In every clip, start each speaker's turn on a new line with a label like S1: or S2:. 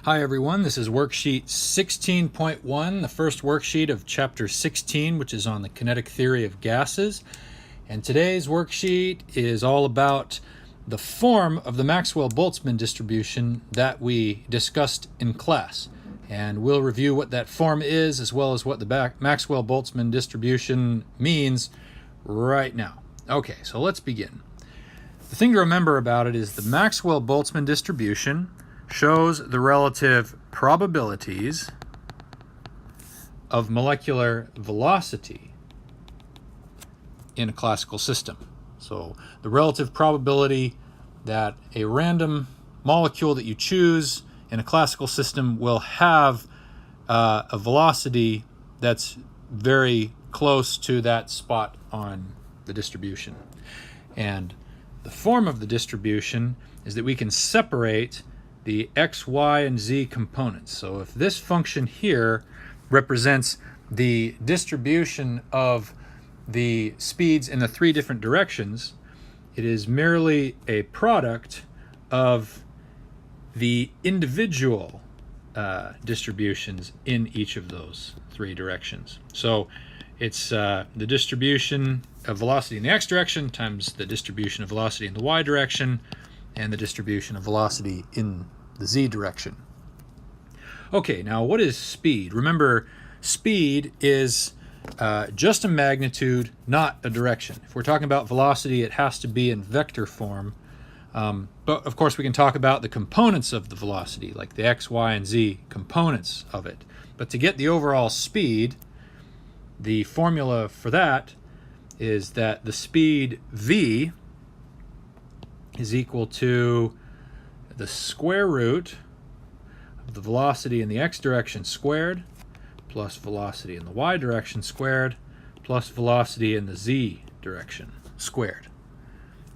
S1: Hi everyone, this is worksheet 16.1, the first worksheet of chapter 16, which is on the kinetic theory of gases. And today's worksheet is all about the form of the Maxwell-Boltzmann distribution that we discussed in class. And we'll review what that form is as well as what the Maxwell-Boltzmann distribution means right now. Okay, so let's begin. The thing to remember about it is the Maxwell-Boltzmann distribution shows the relative probabilities of molecular velocity in a classical system. So the relative probability that a random molecule that you choose in a classical system will have a velocity that's very close to that spot on the distribution. And the form of the distribution is that we can separate the x, y, and z components. So if this function here represents the distribution of the speeds in the three different directions, it is merely a product of the individual distributions in each of those three directions. So it's the distribution of velocity in the x direction times the distribution of velocity in the y direction and the distribution of velocity in the z direction. Okay, now what is speed? Remember, speed is just a magnitude, not a direction. If we're talking about velocity, it has to be in vector form. But of course we can talk about the components of the velocity, like the x, y, and z components of it. But to get the overall speed, the formula for that is that the speed v is equal to the square root of the velocity in the x direction squared plus velocity in the y direction squared plus velocity in the z direction squared.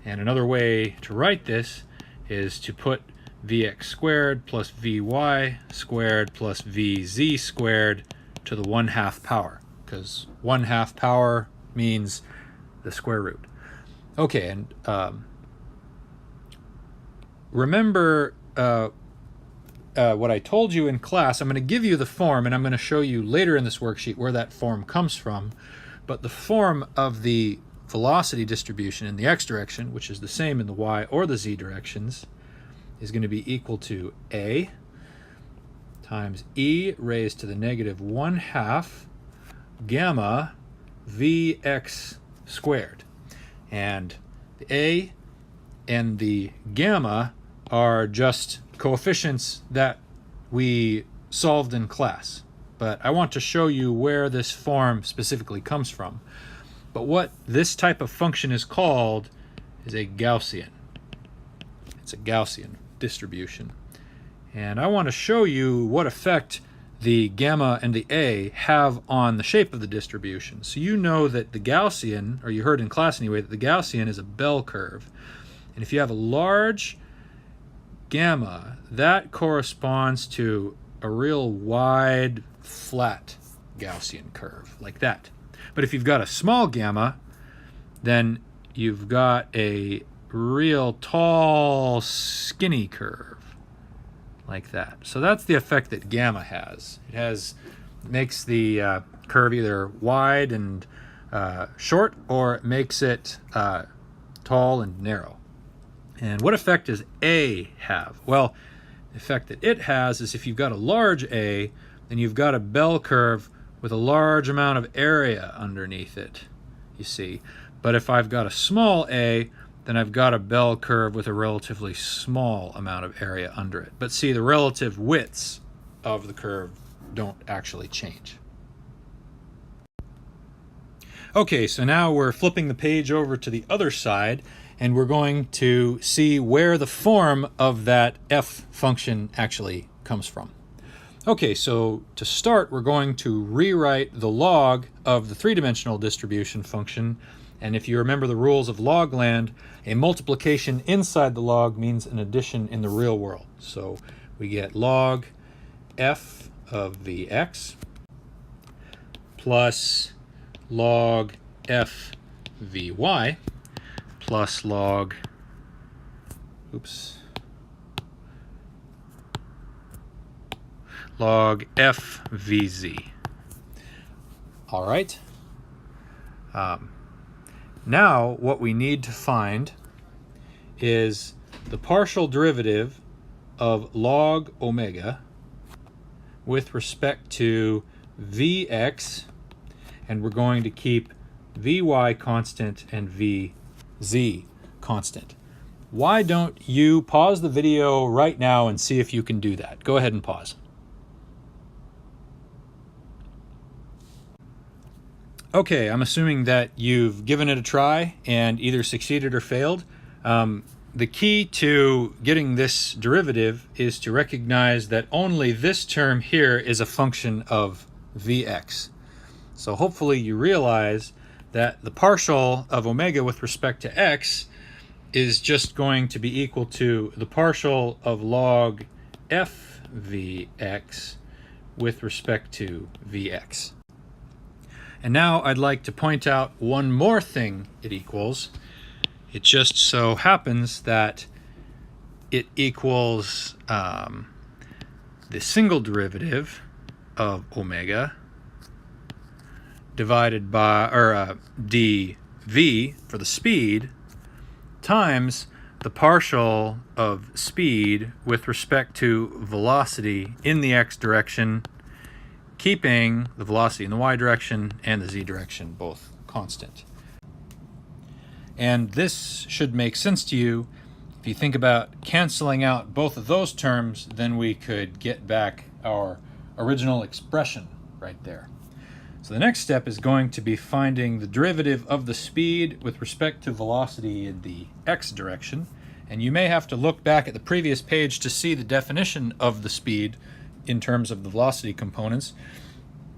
S1: And another way to write this is to put vx squared plus vy squared plus vz squared to the 1/2 power, because 1/2 power means the square root. Okay, and remember what I told you in class. I'm going to give you the form, and I'm going to show you later in this worksheet where that form comes from. But the form of the velocity distribution in the x direction, which is the same in the y or the z directions, is going to be equal to a times e raised to the negative 1/2 gamma vx squared. And the a and the gamma are just coefficients that we solved in class. But I want to show you where this form specifically comes from. But what this type of function is called is a Gaussian. It's a Gaussian distribution. And I want to show you what effect the gamma and the a have on the shape of the distribution. So you know that the Gaussian, or you heard in class anyway, that the Gaussian is a bell curve. And if you have a large gamma, that corresponds to a real wide, flat Gaussian curve, like that. But if you've got a small gamma, then you've got a real tall, skinny curve, like that. So that's the effect that gamma has. It makes the curve either wide and short, or it makes it tall and narrow. And what effect does A have? Well, the effect that it has is if you've got a large A, then you've got a bell curve with a large amount of area underneath it, you see. But if I've got a small a, then I've got a bell curve with a relatively small amount of area under it. But see, the relative widths of the curve don't actually change. Okay, so now we're flipping the page over to the other side, and we're going to see where the form of that f function actually comes from. Okay, so to start, we're going to rewrite the log of the three-dimensional distribution function. And if you remember the rules of logland, a multiplication inside the log means an addition in the real world. So we get log f of vx plus log f vy plus log, log f vz. All right. Now what we need to find is the partial derivative of log omega with respect to Vx, and we're going to keep Vy constant and Vz constant. Why don't you pause the video right now and see if you can do that? Go ahead and pause. Okay, I'm assuming that you've given it a try and either succeeded or failed. The key to getting this derivative is to recognize that only this term here is a function of Vx. So hopefully you realize that the partial of omega with respect to x is just going to be equal to the partial of log f Vx with respect to Vx. And now I'd like to point out one more thing it equals. It just so happens that it equals the single derivative of omega divided by, or dv for the speed, times the partial of speed with respect to velocity in the x direction, keeping the velocity in the y direction and the z direction both constant. And this should make sense to you. If you think about canceling out both of those terms, then we could get back our original expression right there. So the next step is going to be finding the derivative of the speed with respect to velocity in the x direction. And you may have to look back at the previous page to see the definition of the speed in terms of the velocity components.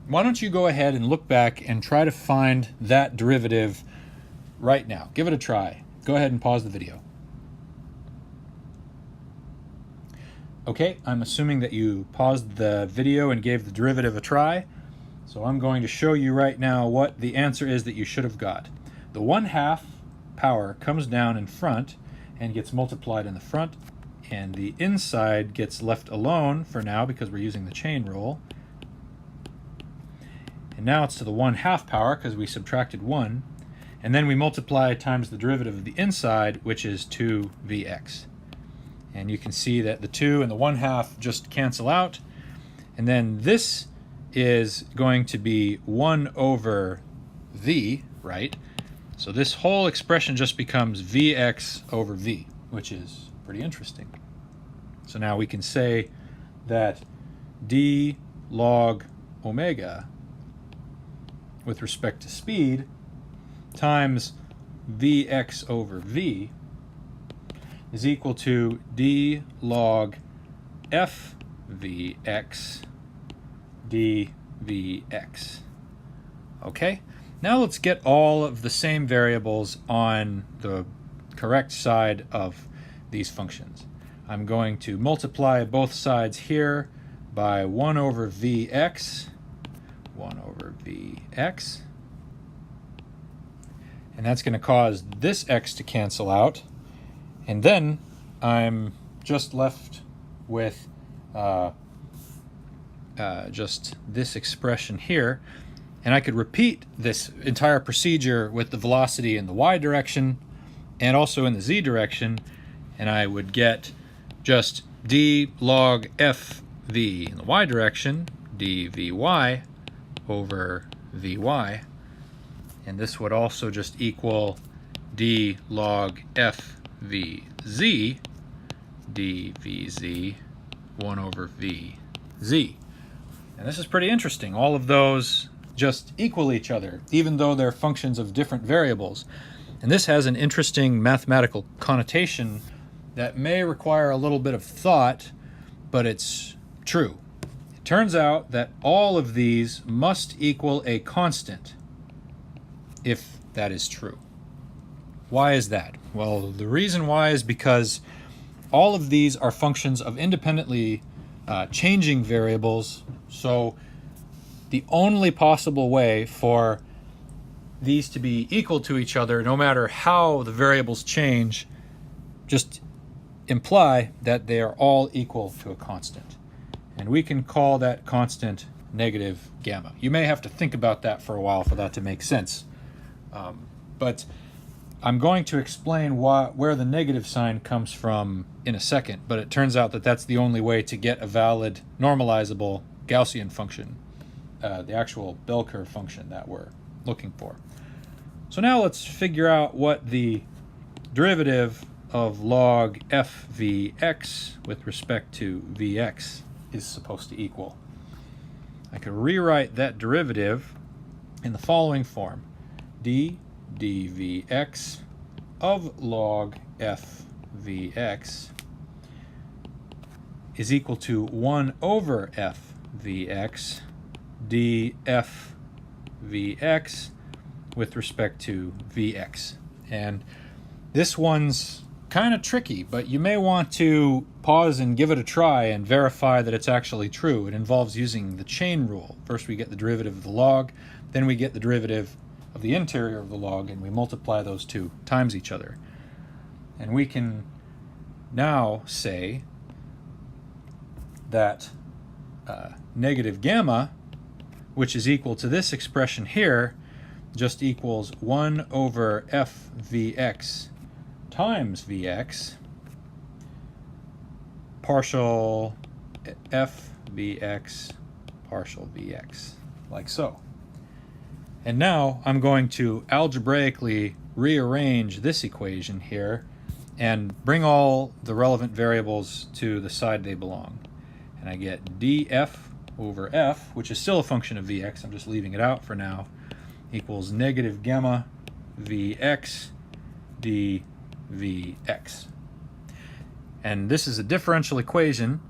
S1: Why don't you go ahead and look back and try to find that derivative right now. Give it a try. Go ahead and pause the video. Okay, I'm assuming that you paused the video and gave the derivative a try. So I'm going to show you right now what the answer is that you should have got. The 1/2 power comes down in front and gets multiplied in the front, and the inside gets left alone for now because we're using the chain rule. And now it's to the 1/2 power because we subtracted 1. And then we multiply times the derivative of the inside, which is 2Vx. And you can see that the 2 and the 1/2 just cancel out. And then this is going to be 1 over V, right? So this whole expression just becomes Vx over V, which is pretty interesting. So now we can say that d log omega with respect to speed times Vx over V is equal to d log f Vx dVx. Okay, now let's get all of the same variables on the correct side of these functions. I'm going to multiply both sides here by 1 over Vx, 1 over Vx, and that's going to cause this x to cancel out, and then I'm just left with just this expression here, and I could repeat this entire procedure with the velocity in the y direction and also in the z direction, and I would get just d log f v in the y direction, dvy over vy, and this would also just equal d log f vz dvz 1 over vz. And this is pretty interesting. All of those just equal each other, even though they're functions of different variables. And this has an interesting mathematical connotation that may require a little bit of thought, but it's true. It turns out that all of these must equal a constant, if that is true. Why is that? Well, the reason why is because all of these are functions of independently changing variables, so the only possible way for these to be equal to each other, no matter how the variables change, just imply that they are all equal to a constant. And we can call that constant negative gamma. You may have to think about that for a while for that to make sense. But I'm going to explain where the negative sign comes from in a second, but it turns out that that's the only way to get a valid normalizable Gaussian function, the actual bell curve function that we're looking for. So now let's figure out what the derivative of log f vx with respect to vx is supposed to equal. I could rewrite that derivative in the following form: d dvx of log f vx is equal to 1 over f vx df vx with respect to vx. And this one's kind of tricky, but you may want to pause and give it a try and verify that it's actually true. It involves using the chain rule. First we get the derivative of the log, then we get the derivative of the interior of the log, and we multiply those two times each other. And we can now say that negative gamma, which is equal to this expression here, just equals 1 over f vx times vx partial f vx partial vx, like so. And now I'm going to algebraically rearrange this equation here and bring all the relevant variables to the side they belong. And I get df over f, which is still a function of vx, I'm just leaving it out for now, equals negative gamma vx dvx. And this is a differential equation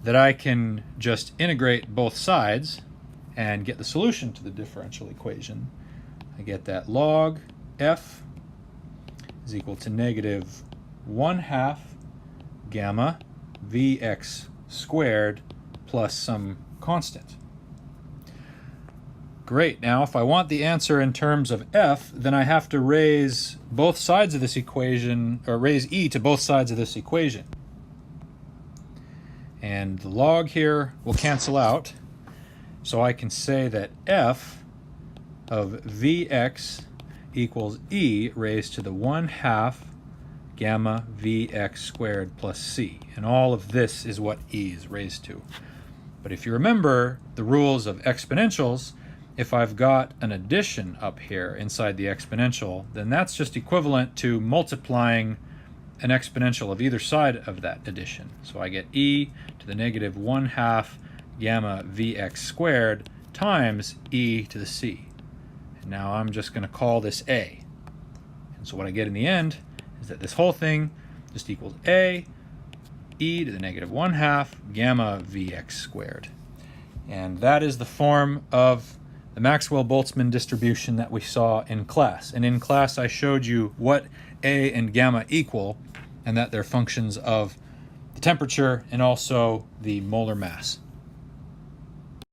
S1: that I can just integrate both sides and get the solution to the differential equation. I get that log f is equal to negative 1/2 gamma vx squared plus some constant. Great. Now if I want the answer in terms of f, then I have to raise both sides of this equation, or raise e to both sides of this equation. And the log here will cancel out, so I can say that f of vx equals e raised to the 1/2 gamma vx squared plus c. And all of this is what e is raised to. But if you remember the rules of exponentials, if I've got an addition up here inside the exponential, then that's just equivalent to multiplying an exponential of either side of that addition. So I get e to the negative 1/2 gamma vx squared times e to the c. And now I'm just going to call this a. And so what I get in the end is that this whole thing just equals a e to the negative 1/2 gamma vx squared. And that is the form of the Maxwell-Boltzmann distribution that we saw in class. And in class I showed you what a and gamma equal, and that they're functions of the temperature and also the molar mass.